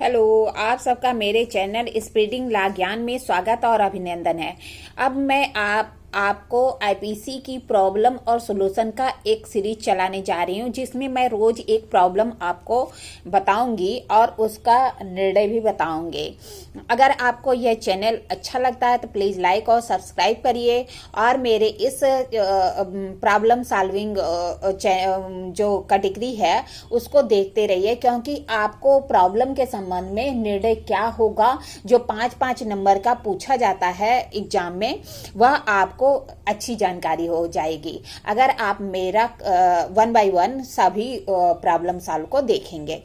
Hello, आप सबका मेरे चैनल स्प्रेडिंग ला ज्ञान में स्वागत और अभिनंदन है। अब मैं आपको आईपीसी की प्रॉब्लम और सॉल्यूशन का एक सीरीज चलाने जा रही हूँ, जिसमें मैं रोज एक प्रॉब्लम आपको बताऊंगी और उसका निर्णय भी बताऊंगी। अगर आपको यह चैनल अच्छा लगता है तो प्लीज़ लाइक और सब्सक्राइब करिए और मेरे इस प्रॉब्लम सॉल्विंग जो कैटेगरी है उसको देखते रहिए, क्योंकि आपको प्रॉब्लम के संबंध में निर्णय क्या होगा जो 5-5 नंबर का पूछा जाता है एग्जाम में, वह आपको अच्छी जानकारी हो जाएगी अगर आप मेरा 1 बाय 1 सभी प्रॉब्लम सॉल्व को देखेंगे।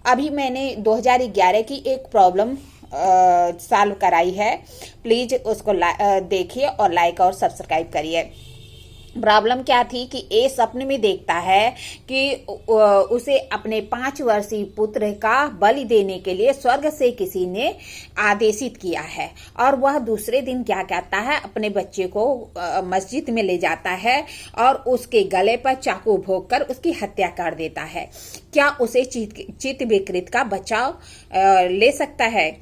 अभी मैंने 2011 की एक प्रॉब्लम सॉल्व कराई है, प्लीज उसको देखिए और लाइक और सब्सक्राइब करिए। प्रॉब्लम क्या थी कि ए सपने में देखता है कि उसे अपने 5 वर्षीय पुत्र का बलि देने के लिए स्वर्ग से किसी ने आदेशित किया है, और वह दूसरे दिन क्या कहता है, अपने बच्चे को मस्जिद में ले जाता है और उसके गले पर चाकू भोंककर उसकी हत्या कर देता है। क्या उसे चित्त विकृत का बचाव ले सकता है?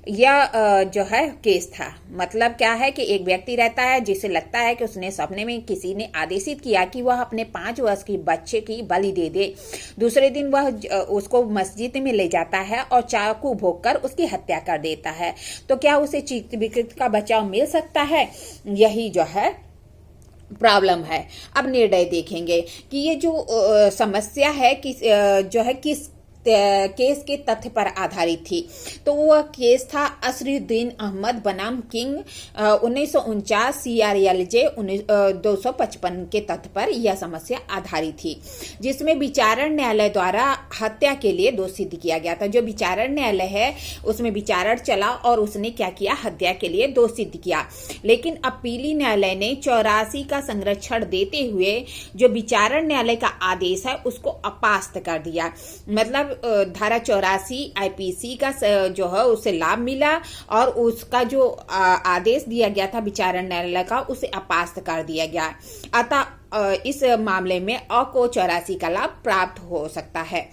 यह जो है केस था। मतलब क्या है कि एक व्यक्ति रहता है जिसे लगता है कि उसने सपने में किसी ने आदेशित किया कि वह अपने 5 वर्ष की बच्चे की बलि दे दे। दूसरे दिन वह उसको मस्जिद में ले जाता है और चाकू भोंककर उसकी हत्या कर देता है। तो क्या उसे चित्त विकृत का बचाव मिल सकता है? यही जो है प्रॉब्लम है। अब निर्णय देखेंगे कि ये जो समस्या है जो है किस केस के तथ्य पर आधारित थी। तो वह केस था असरुद्दीन अहमद बनाम किंग 1949 CRLJ 255 के तथ्य पर यह समस्या आधारित थी, जिसमें विचारण न्यायालय द्वारा हत्या के लिए दोष सिद्ध किया गया था। जो विचारण न्यायालय है उसमें विचारण चला और उसने क्या किया, हत्या के लिए दोष सिद्ध किया। लेकिन अपीली न्यायालय ने 84 का संरक्षण देते हुए जो विचारण न्यायालय का आदेश है उसको अपास्त कर दिया। मतलब धारा 84 आईपीसी का जो है उसे लाभ मिला और उसका जो आदेश दिया गया था विचारण न्यायालय का उसे अपास्त कर दिया गया। अतः इस मामले में अ को 84 का लाभ प्राप्त हो सकता है।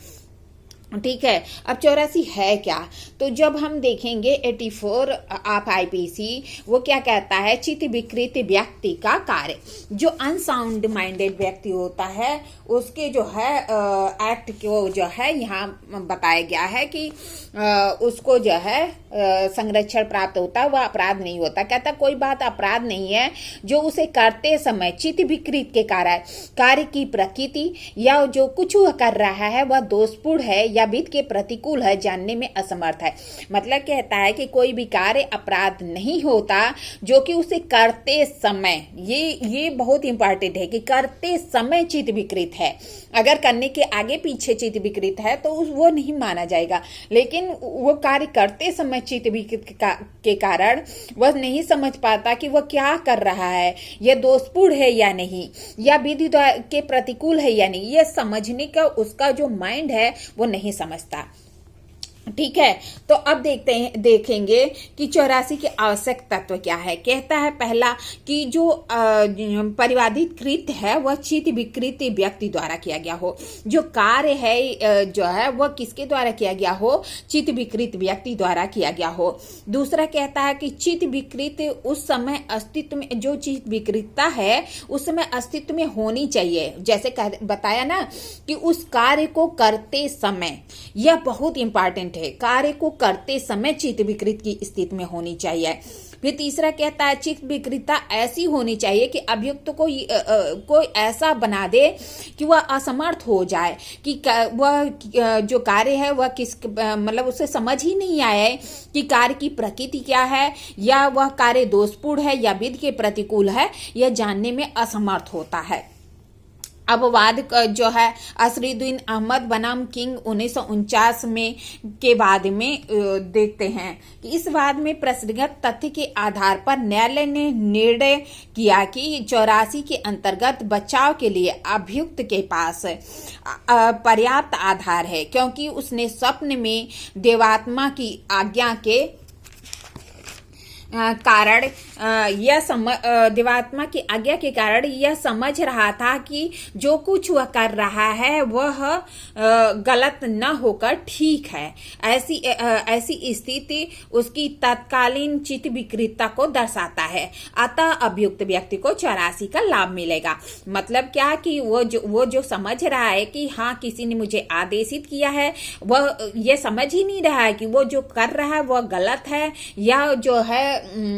ठीक है, अब 84 है क्या? तो जब हम देखेंगे 84 ऑफ आईपीसी, वो क्या कहता है, चित्त विकृत व्यक्ति का कार्य। जो अनसाउंड माइंडेड व्यक्ति होता है उसके जो है एक्ट को जो है यहाँ बताया गया है कि उसको जो है संरक्षण प्राप्त होता है, वह अपराध नहीं होता। कहता कोई बात अपराध नहीं है जो उसे करते समय चित्त विकृत के कारण कार्य की प्रकृति या जो कुछ वह कर रहा है वह दोषपूर्ण है या विधि के प्रतिकूल है जानने में असमर्थ है। मतलब कहता है कि कोई भी कार्य अपराध नहीं होता जो कि उसे करते समय, ये बहुत इंपॉर्टेंट है कि करते समय चित्त विकृत है। अगर करने के आगे पीछे चित्त विकृत है तो वो नहीं माना जाएगा, लेकिन वो कार्य करते समय चित्त विकृत के कारण वह नहीं समझ पाता कि वह क्या कर रहा है, यह दोषपूर्ण है या नहीं, या विधि के प्रतिकूल है या नहीं, यह समझने का उसका जो माइंड है वो नहीं समझता। ठीक है, तो अब देखेंगे कि 84 के आवश्यक तत्व क्या है। कहता है पहला कि जो परिवादित कृत्य है वह चित्त विकृत व्यक्ति द्वारा किया गया हो। जो कार्य है जो है वह किसके द्वारा किया गया हो, चित्त विकृत व्यक्ति द्वारा किया गया हो। दूसरा कहता है कि चित्त विकृत उस समय अस्तित्व में, जो चित्त विकृतता है उस समय अस्तित्व में होनी चाहिए। जैसे बताया ना कि उस कार्य को करते समय, यह बहुत इंपॉर्टेंट है, कार्य को करते समय चित्त विकृत की स्थिति में होनी चाहिए। फिर तीसरा कहता है चित्त विकृतता ऐसी होनी चाहिए कि अभियुक्त को कोई ऐसा बना दे कि वह असमर्थ हो जाए, कि वह जो कार्य है वह मतलब उसे समझ ही नहीं आया कि कार्य की प्रकृति क्या है, या वह कार्य दोषपूर्ण है या विधि के प्रतिकूल है, यह जानने में असमर्थ होता है। अब वाद जो है असरुद्दीन अहमद बनाम किंग 1949 में के वाद में देखते हैं कि इस वाद में प्रश्नगत तथ्य के आधार पर न्यायालय ने निर्णय किया कि 84 के अंतर्गत बचाव के लिए अभियुक्त के पास पर्याप्त आधार है, क्योंकि उसने स्वप्न में देवात्मा की आज्ञा के कारण दिव्यात्मा की आज्ञा के कारण यह समझ रहा था कि जो कुछ वह कर रहा है वह गलत न होकर ठीक है। ऐसी स्थिति उसकी तत्कालीन चित्त विकृतता को दर्शाता है। अतः अभियुक्त व्यक्ति को 84 का लाभ मिलेगा। मतलब क्या कि वो जो समझ रहा है कि हाँ किसी ने मुझे आदेशित किया है, वह ये समझ ही नहीं रहा है कि वो जो कर रहा है वह गलत है या जो है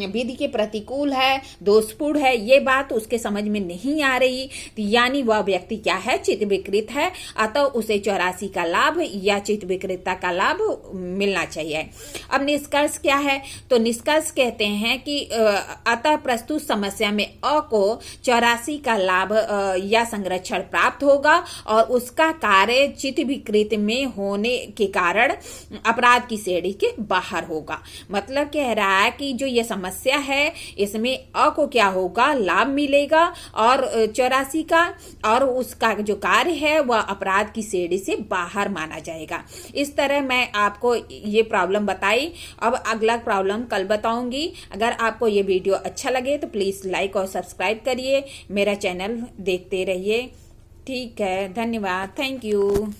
विधि के प्रतिकूल है, दोषपूर्ण है, ये बात उसके समझ में नहीं आ रही। यानी वह व्यक्ति क्या है, चित्त विकृत है। अतः उसे 84 का लाभ या चित्त विकृतता का लाभ मिलना चाहिए। अब निष्कर्ष क्या है? तो निष्कर्ष कहते हैं कि अतः प्रस्तुत समस्या में अ को 84 का लाभ या संरक्षण प्राप्त होगा और उसका कार्य चित्त विकृत में होने के कारण अपराध की श्रेणी के बाहर होगा। मतलब कह रहा है कि जो ये समस्या है इसमें अ को क्या होगा, लाभ मिलेगा और 84 का, और उसका जो कार्य है वह अपराध की श्रेणी से बाहर माना जाएगा। इस तरह मैं आपको ये प्रॉब्लम बताई। अब अगला प्रॉब्लम कल बताऊंगी। अगर आपको ये वीडियो अच्छा लगे तो प्लीज़ लाइक और सब्सक्राइब करिए, मेरा चैनल देखते रहिए। ठीक है, धन्यवाद, थैंक यू।